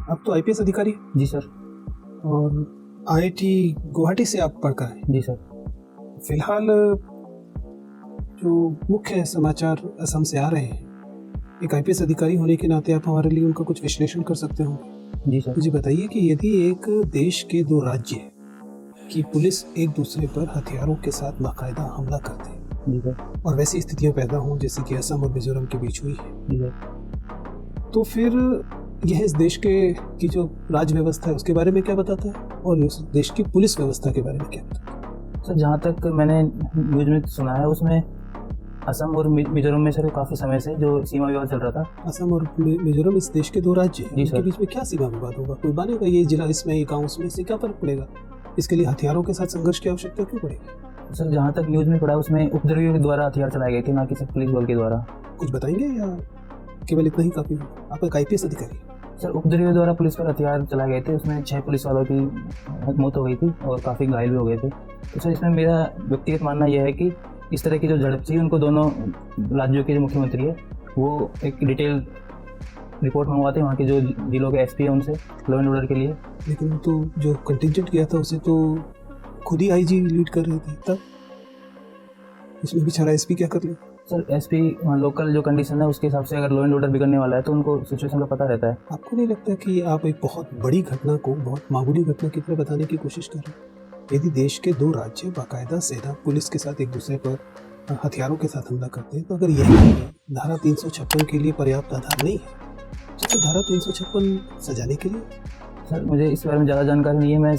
आप तो आईपीएस अधिकारी हैं जी सर। और आईआईटी गुवाहाटी से आप पढ़कर आए। जी सर। फिलहाल जो मुख्य समाचार असम से आ रहे हैं, एक आईपीएस अधिकारी होने के नाते आप हमारे लिए उनका कुछ विश्लेषण कर सकते होंगे। जी सर। मुझे बताइए कि यदि एक देश के दो राज्य की पुलिस एक दूसरे पर हथियारों के साथ बाकायदा हमला करते हैं, जी सर। और वैसी स्थितियां पैदा हों जैसे कि असम और मिजोरम के बीच हुई है, जी सर। तो फिर यह इस देश की जो राज व्यवस्था है उसके बारे में क्या बताता है और उस देश की पुलिस व्यवस्था के बारे में क्या बताता है? सर जहाँ तक मैंने न्यूज़ में सुना है उसमें असम और मिजोरम में सर काफ़ी समय से जो सीमा विवाद चल रहा था। असम और मिजोरम इस देश के दो राज्य हैं, जी उनके सर। बीच में क्या सीमा विवाद होगा? कोई मानेगा ये जिला इसमें, ये गाँव उसमें, इससे क्या फर्क पड़ेगा? इसके लिए हथियारों के साथ संघर्ष की आवश्यकता क्यों पड़ेगी? सर जहाँ तक न्यूज़ में पड़ा उसमें उपद्रवियों के द्वारा हथियार चलाए गए थे, ना कि सर पुलिस बल के द्वारा। कुछ बताएंगे या केवल इतना ही काफी है? आप एक आईपीएस अधिकारी हैं। सर उपद्रवियों द्वारा पुलिस पर हथियार चलाए गए थे, उसमें 6 पुलिस वालों की मौत हो गई थी और काफ़ी घायल भी हो गए थे। तो सर इसमें मेरा व्यक्तिगत मानना यह है कि इस तरह की जो झड़प थी उनको दोनों राज्यों के जो मुख्यमंत्री है वो एक डिटेल रिपोर्ट मंगवाते हैं वहाँ के जो जिलों के एसपी है उनसे लॉ एंड ऑर्डर के लिए। लेकिन तो जो कंटिंजेंट किया था उसे तो खुद ही आईजी लीड कर रहे थे, तब उसमें बेचारा एसपी क्या कर ले? सर एसपी लोकल जो कंडीशन है उसके हिसाब से अगर लॉ एंड ऑर्डर बिगड़ने वाला है तो उनको सिचुएशन का पता रहता है। आपको नहीं लगता कि आप एक बहुत बड़ी घटना को बहुत मामूली घटना की तरह बताने की कोशिश कर रहे हैं? यदि देश के दो राज्य बाकायदा सेना पुलिस के साथ एक दूसरे पर हथियारों के साथ हमला करते हैं, तो अगर यही धारा 356 के लिए पर्याप्त आधार नहीं है तो फिर धारा 356 सजाने के लिए? सर मुझे इस बारे में ज़्यादा जानकारी नहीं है। मैं